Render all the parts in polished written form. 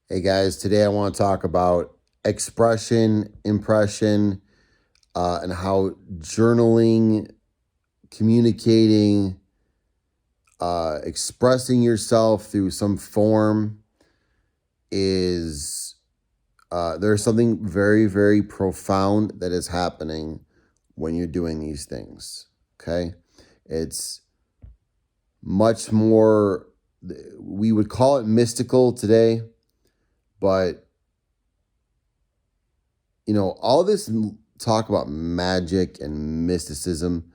Hey guys, today I want to talk about expression, impression, and how journaling, communicating, expressing yourself through some form is there's something very, very profound that is happening when you're doing these things. Okay. It's much more, we would call it mystical today, but all this talk about magic and mysticism,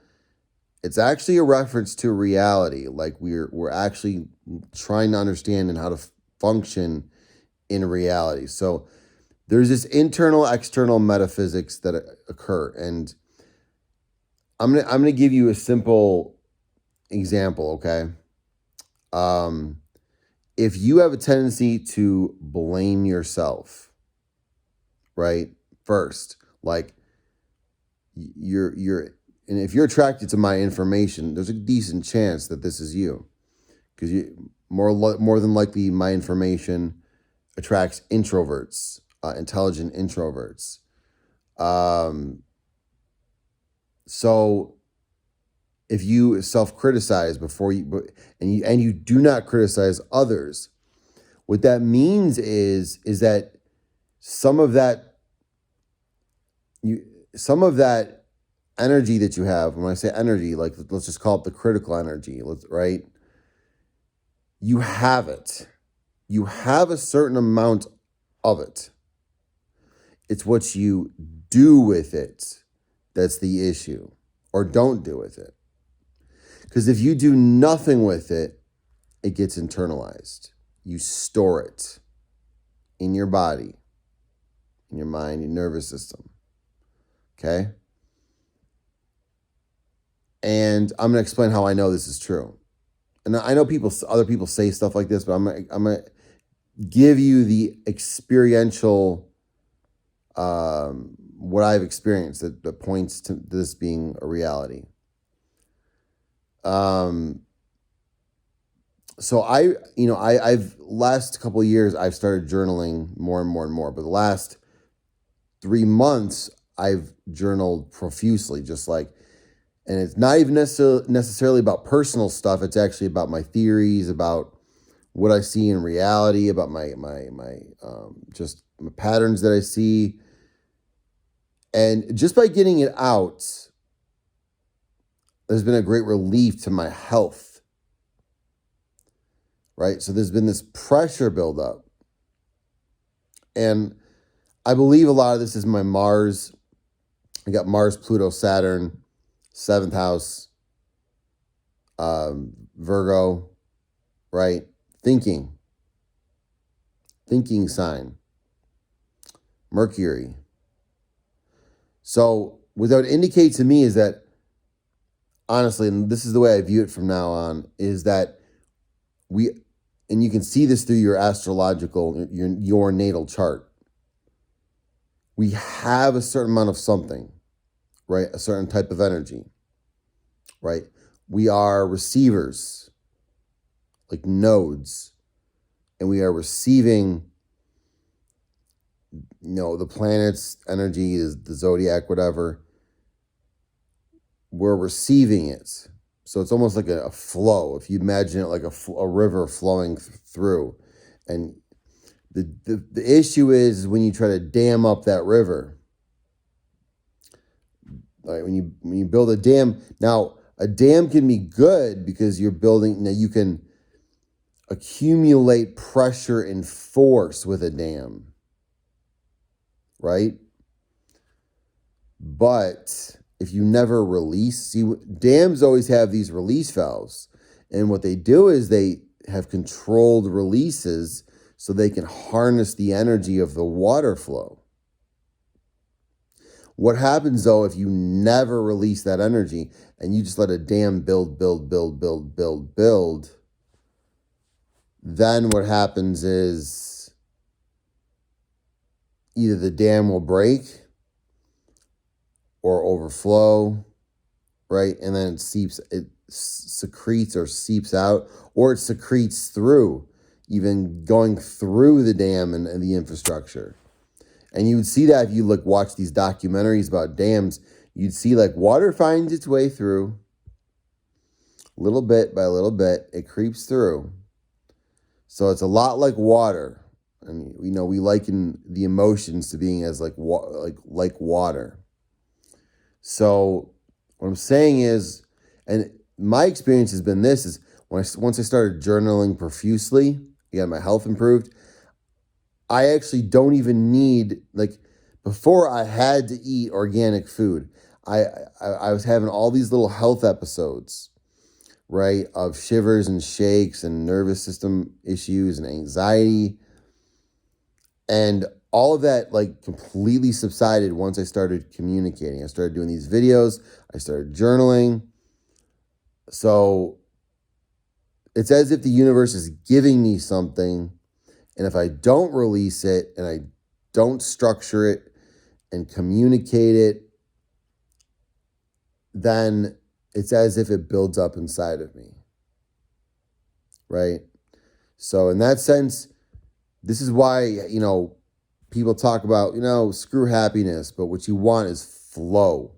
it's actually a reference to reality. Like we're actually trying to understand and how to function in reality. So there's this internal, external metaphysics that occur, and I'm gonna give you a simple example. Okay, um, if you have a tendency to blame yourself, right? First, like you're and if you're attracted to my information, there's a decent chance that this is you, because more than likely my information attracts introverts, intelligent introverts. um so if you self-criticize before you do not criticize others, what that means is that some of that you some of that energy that you have. When I say energy, like let's just call it the critical energy, right? You have it. You have a certain amount of it. It's what you do with it that's the issue, or don't do with it. Because if you do nothing with it, it gets internalized. You store it in your body, in your mind, your nervous system. Okay? And I'm going to explain how I know this is true. And I know other people say stuff like this, but I'm gonna give you the experiential, what I've experienced that points to this being a reality. Um, so I've last couple of years I've started journaling more and more and more, but the last 3 months I've journaled profusely, just like, and it's not even necessarily about personal stuff. It's actually about my theories, about what I see in reality, about my just my patterns that I see. And just by getting it out, there's been a great relief to my health, right? So there's been this pressure buildup. And I believe a lot of this is my Mars. I got Mars, Pluto, Saturn, seventh house, Virgo, right? Thinking sign, Mercury. So what that indicates to me is that, honestly, and this is the way I view it from now on, is that and you can see this through your astrological, your natal chart. We have a certain amount of something, right? A certain type of energy, right? We are receivers, like nodes, and we are receiving, the planet's energy, is the zodiac, whatever. We're receiving it. So it's almost like a flow. If you imagine it like a river flowing through. And the issue is when you try to dam up that river. Like when you build a dam, now a dam can be good because you're building, now you can accumulate pressure and force with a dam, right? But if you never release, see, dams always have these release valves. And what they do is they have controlled releases so they can harness the energy of the water flow. What happens though if you never release that energy and you just let a dam build, then what happens is either the dam will break or overflow, right? And then it secretes or seeps out, or it secretes through. even going through the dam and the infrastructure. And you would see that if you watch these documentaries about dams, you'd see water finds its way through little bit by little bit. It creeps through. So it's a lot like water. And we liken the emotions to being as like water. So what I'm saying is, and my experience has been this, is once I started journaling profusely, again, my health improved. I actually don't even need, before I had to eat organic food. I was having all these little health episodes, right, of shivers and shakes and nervous system issues and anxiety. And all of that completely subsided once I started communicating. I started doing these videos. I started journaling. So it's as if the universe is giving me something. And if I don't release it and I don't structure it and communicate it, then it's as if it builds up inside of me. Right? So in that sense, this is why, people talk about, screw happiness, but what you want is flow.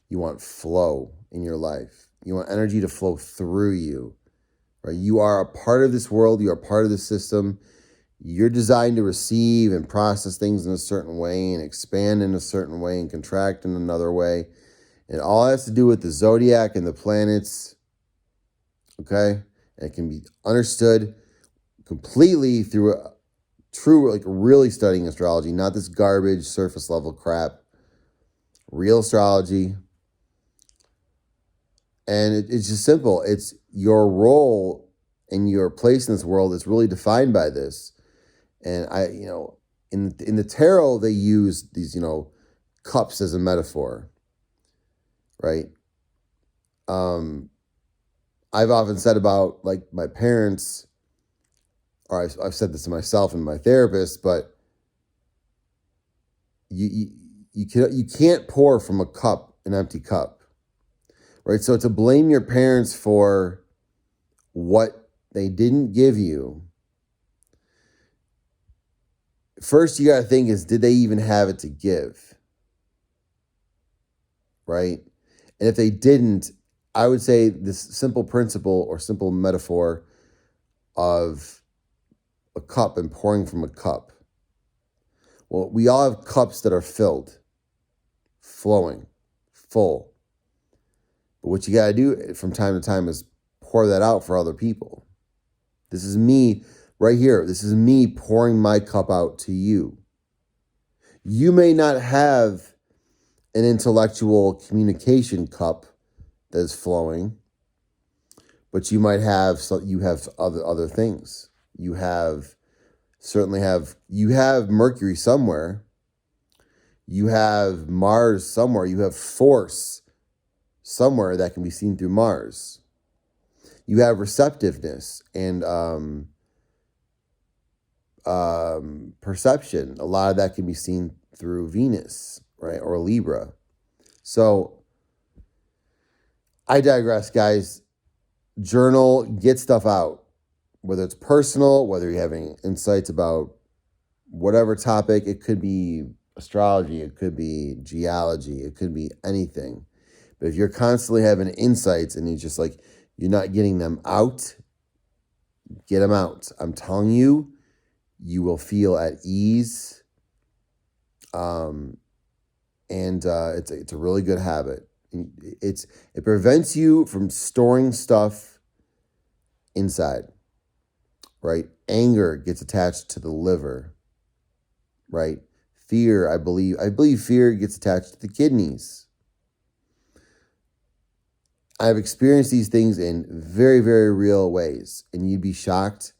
You want flow in your life. You want energy to flow through you, right? You are a part of this world. You are part of the system. You're designed to receive and process things in a certain way and expand in a certain way and contract in another way. It all has to do with the zodiac and the planets, okay? And it can be understood completely through true, really studying astrology, not this garbage, surface level crap. Real astrology. And it's just simple. It's your role and your place in this world is really defined by this. And in the tarot, they use these, cups as a metaphor, right? I've often said about my parents, or I've said this to myself and my therapist, but you can't pour from a cup, an empty cup, right? So to blame your parents for what they didn't give you, first you got to think is, did they even have it to give, right? And if they didn't, I would say this simple principle or simple metaphor of a cup and pouring from a cup. Well, we all have cups that are filled, flowing, full. But what you got to do from time to time is pour that out for other people. This is me right here. This is me pouring my cup out to you. You may not have an intellectual communication cup that is flowing, but you might have, you have other things. You have Mercury somewhere. You have Mars somewhere. You have force somewhere that can be seen through Mars. You have receptiveness and perception. A lot of that can be seen through Venus, right? Or Libra. So I digress, guys. Journal, get stuff out. Whether it's personal, whether you're having insights about whatever topic. It could be astrology, it could be geology, it could be anything. But if you're constantly having insights and you're not getting them out, get them out. I'm telling you, you will feel at ease. It's a really good habit. It prevents you from storing stuff inside, right? Anger gets attached to the liver, right? Fear, I believe fear gets attached to the kidneys. I've experienced these things in very, very real ways, and you'd be shocked